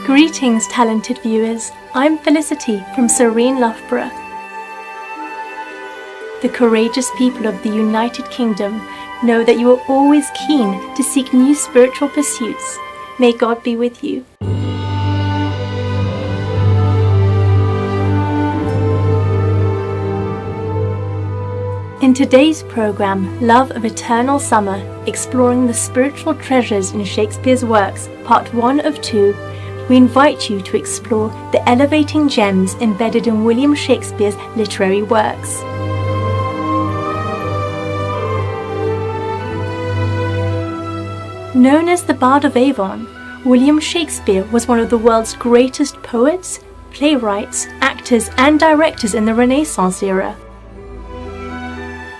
Greetings, talented viewers. I'm Felicity from serene Loughborough. The courageous people of the United Kingdom know that you are always keen to seek new spiritual pursuits. May God be with you. In today's program, Love of Eternal Summer, exploring the spiritual treasures in Shakespeare's works, part 1 of 2, we invite you to explore the elevating gems embedded in William Shakespeare's literary works. Known as the Bard of Avon, William Shakespeare was one of the world's greatest poets, playwrights, actors, and directors in the Renaissance era.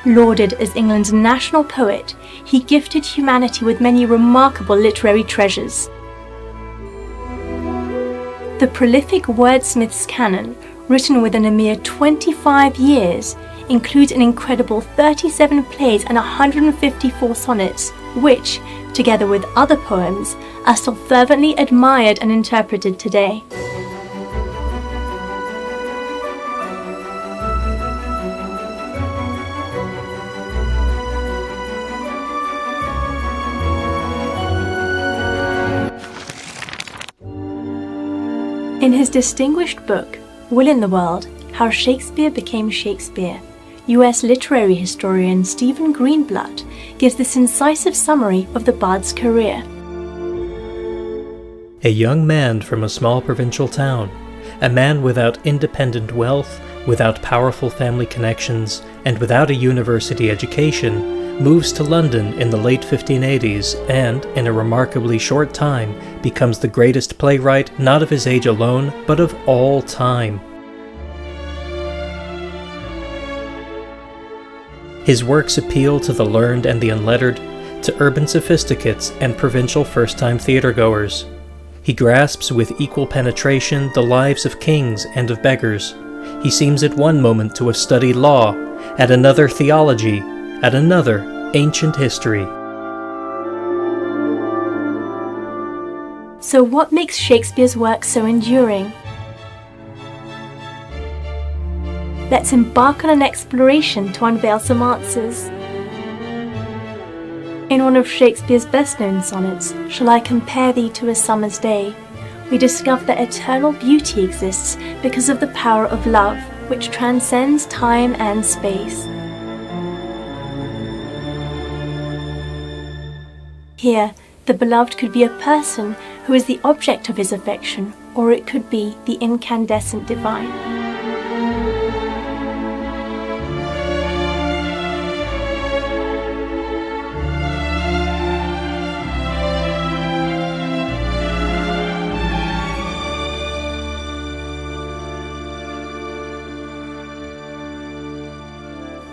Lauded as England's national poet, he gifted humanity with many remarkable literary treasures. The prolific wordsmith's canon, written within a mere 25 years, includes an incredible 37 plays and 154 sonnets, which, together with other poems, are still fervently admired and interpreted today. In his distinguished book, Will in the World, How Shakespeare Became Shakespeare, US literary historian Stephen Greenblatt gives this incisive summary of the bard's career. A young man from a small provincial town, a man without independent wealth, without powerful family connections, and without a university education, moves to London in the late 1580s and, in a remarkably short time, becomes the greatest playwright not of his age alone, but of all time. His works appeal to the learned and the unlettered, to urban sophisticates and provincial first-time theatergoers. He grasps with equal penetration the lives of kings and of beggars. He seems at one moment to have studied law, at another theology, at another ancient history. So what makes Shakespeare's work so enduring? Let's embark on an exploration to unveil some answers. In one of Shakespeare's best-known sonnets, Shall I Compare Thee to a Summer's Day, we discover that eternal beauty exists because of the power of love, which transcends time and space. Here, the beloved could be a person who is the object of his affection, or it could be the incandescent divine.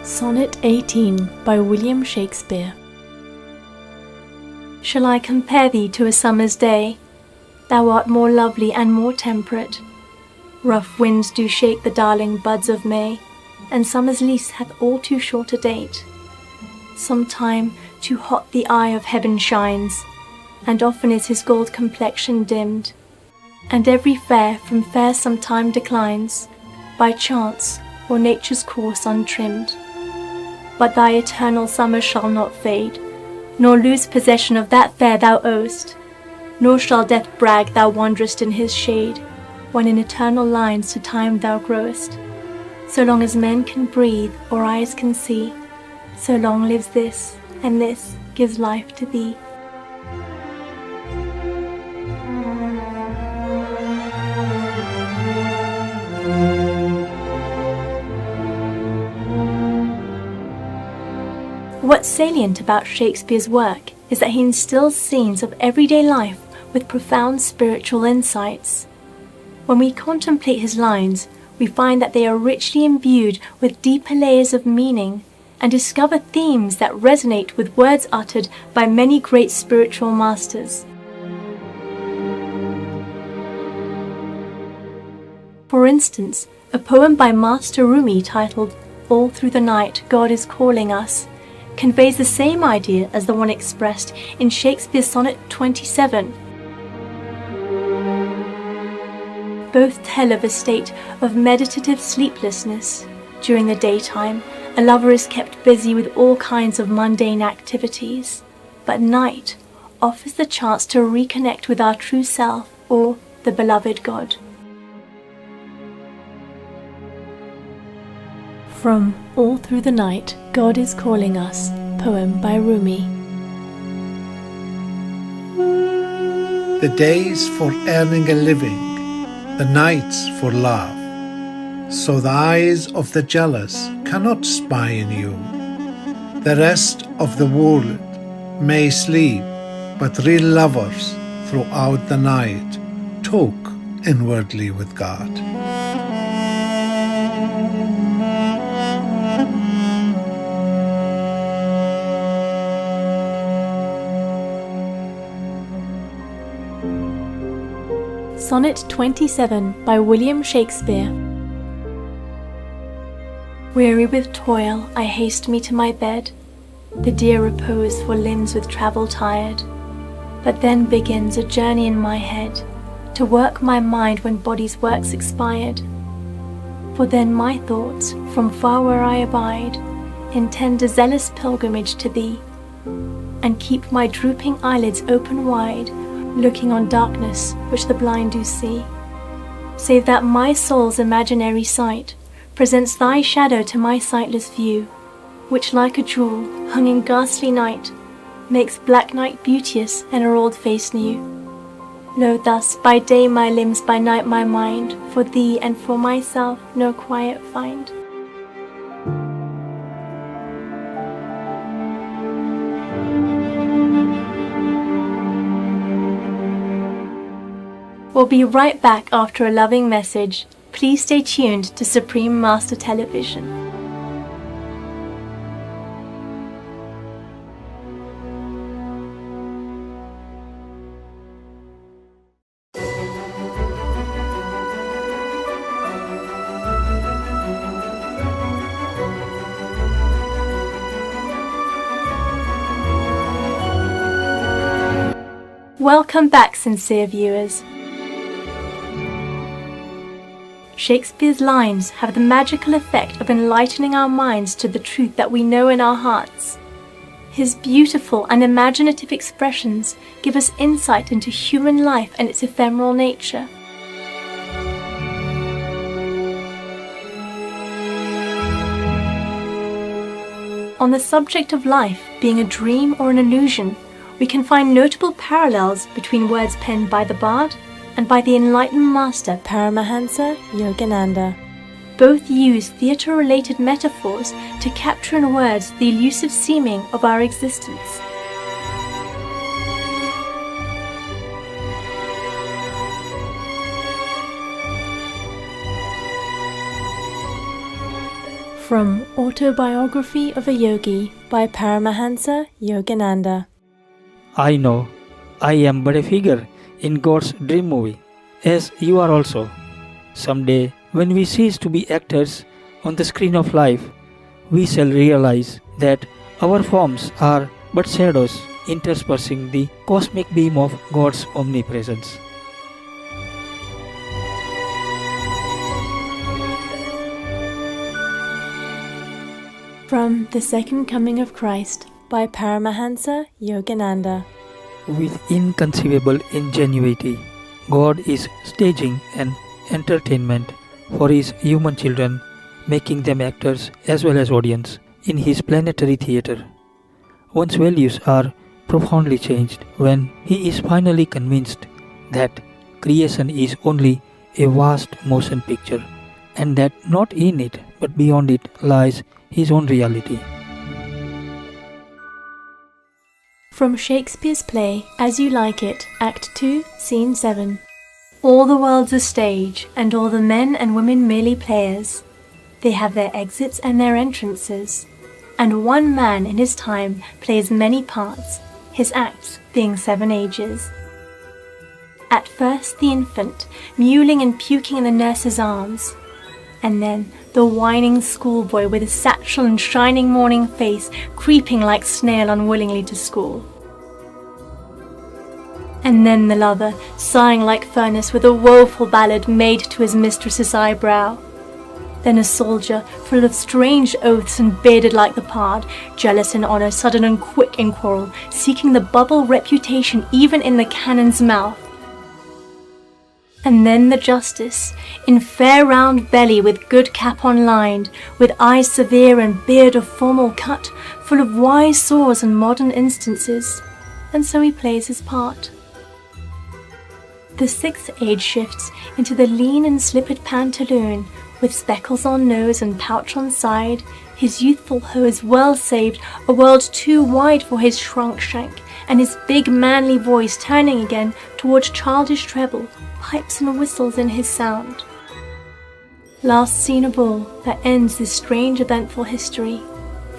Sonnet 18 by William Shakespeare. Shall I compare thee to a summer's day? Thou art more lovely and more temperate. Rough winds do shake the darling buds of May, and summer's lease hath all too short a date. Sometime too hot the eye of heaven shines, and often is his gold complexion dimmed, and every fair from fair sometime declines, by chance or nature's course untrimmed. But thy eternal summer shall not fade, nor lose possession of that fair thou owest, nor shall death brag thou wanderest in his shade, when in eternal lines to time thou growest. So long as men can breathe or eyes can see, so long lives this, and this gives life to thee. What's salient about Shakespeare's work is that he instills scenes of everyday life with profound spiritual insights. When we contemplate his lines, we find that they are richly imbued with deeper layers of meaning and discover themes that resonate with words uttered by many great spiritual masters. For instance, a poem by Master Rumi titled All Through the Night God is Calling Us conveys the same idea as the one expressed in Shakespeare's Sonnet 27. Both tell of a state of meditative sleeplessness. During the daytime, a lover is kept busy with all kinds of mundane activities, but night offers the chance to reconnect with our true self or the beloved God. From All Through the Night, God is Calling Us, poem by Rumi. The days for earning a living, the nights for love. So the eyes of the jealous cannot spy in you. The rest of the world may sleep, but real lovers throughout the night talk inwardly with God. Sonnet 27 by William Shakespeare. Weary with toil, I haste me to my bed, the dear repose for limbs with travel tired. But then begins a journey in my head, to work my mind when body's work's expired. For then my thoughts, from far where I abide, intend a zealous pilgrimage to thee, and keep my drooping eyelids open wide, looking on darkness which the blind do see. Save that my soul's imaginary sight presents thy shadow to my sightless view, which like a jewel hung in ghastly night makes black night beauteous and her old face new. Lo, thus by day my limbs, by night my mind, for thee and for myself no quiet find. We'll be right back after a loving message. Please stay tuned to Supreme Master Television. Welcome back, sincere viewers. Shakespeare's lines have the magical effect of enlightening our minds to the truth that we know in our hearts. His beautiful and imaginative expressions give us insight into human life and its ephemeral nature. On the subject of life being a dream or an illusion, we can find notable parallels between words penned by the bard and by the enlightened master Paramahansa Yogananda. Both use theatre-related metaphors to capture in words the elusive seeming of our existence. From Autobiography of a Yogi by Paramahansa Yogananda. I know I am but a figure in God's dream movie, as you are also. Someday, when we cease to be actors on the screen of life, we shall realize that our forms are but shadows interspersing the cosmic beam of God's omnipresence. From The Second Coming of Christ by Paramahansa Yogananda. With inconceivable ingenuity, God is staging an entertainment for His human children, making them actors as well as audience in His planetary theatre. One's values are profoundly changed when he is finally convinced that creation is only a vast motion picture, and that not in it but beyond it lies his own reality. From Shakespeare's play As You Like It, Act 2, Scene 7. All the world's a stage, and all the men and women merely players. They have their exits and their entrances, and one man in his time plays many parts, his acts being 7 ages. At first the infant, mewling and puking in the nurse's arms, and then the whining schoolboy with his satchel and shining morning face, creeping like snail unwillingly to school. And then the lover, sighing like furnace with a woeful ballad made to his mistress's eyebrow. Then a soldier, full of strange oaths and bearded like the pard, jealous in honour, sudden and quick in quarrel, seeking the bubble reputation even in the cannon's mouth. And then the justice, in fair round belly with good cap on-lined, with eyes severe and beard of formal cut, full of wise saws and modern instances, and so he plays his part. The sixth age shifts into the lean and slippered pantaloon, with speckles on nose and pouch on side, his youthful hose well saved, a world too wide for his shrunk shank, and his big manly voice turning again towards childish treble, pipes and whistles in his sound. Last scene of all that ends this strange eventful history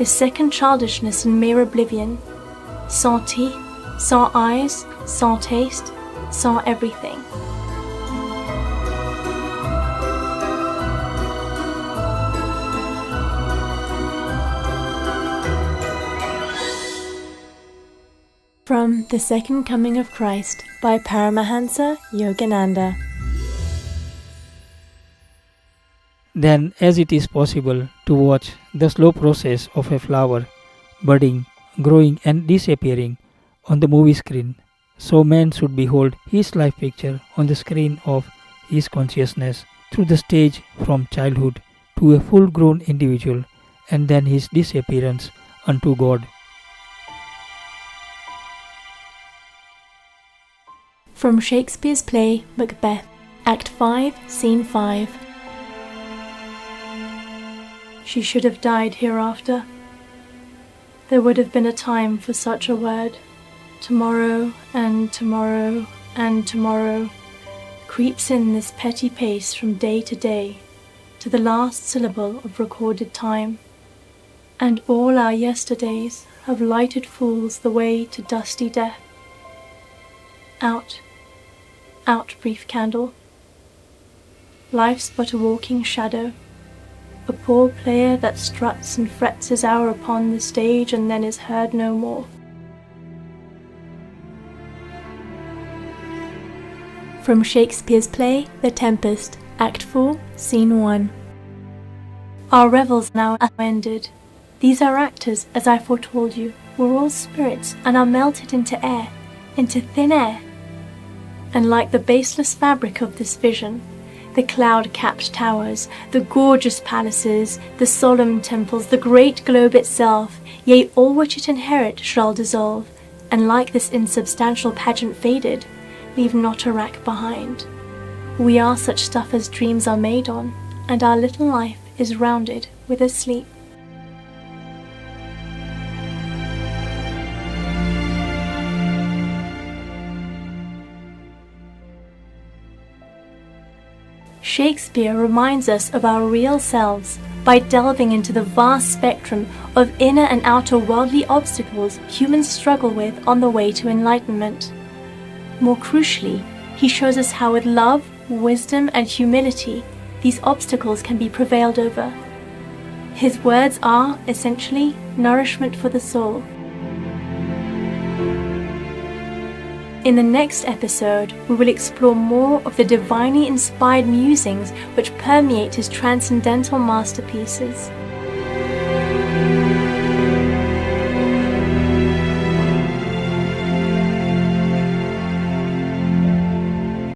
is second childishness and mere oblivion. Sans teeth, sans eyes, sans taste, sans everything. From The Second Coming of Christ by Paramahansa Yogananda. Then, as it is possible to watch the slow process of a flower budding, growing and disappearing on the movie screen, so man should behold his life picture on the screen of his consciousness through the stage from childhood to a full-grown individual, and then his disappearance unto God. From Shakespeare's play Macbeth, Act 5, Scene 5. She should have died hereafter. There would have been a time for such a word. Tomorrow and tomorrow and tomorrow creeps in this petty pace from day to day, to the last syllable of recorded time. And all our yesterdays have lighted fools the way to dusty death. Out, out, brief candle. Life's but a walking shadow, a poor player that struts and frets his hour upon the stage and then is heard no more. From Shakespeare's play The Tempest, Act 4, Scene 1. Our revels now are ended. These our actors, as I foretold you, were all spirits and are melted into air, into thin air. And like the baseless fabric of this vision, the cloud-capped towers, the gorgeous palaces, the solemn temples, the great globe itself, yea, all which it inherit shall dissolve, and like this insubstantial pageant faded, leave not a rack behind. We are such stuff as dreams are made on, and our little life is rounded with a sleep. Shakespeare reminds us of our real selves by delving into the vast spectrum of inner and outer worldly obstacles humans struggle with on the way to enlightenment. More crucially, he shows us how with love, wisdom, and humility, these obstacles can be prevailed over. His words are, essentially, nourishment for the soul. In the next episode, we will explore more of the divinely inspired musings which permeate his transcendental masterpieces.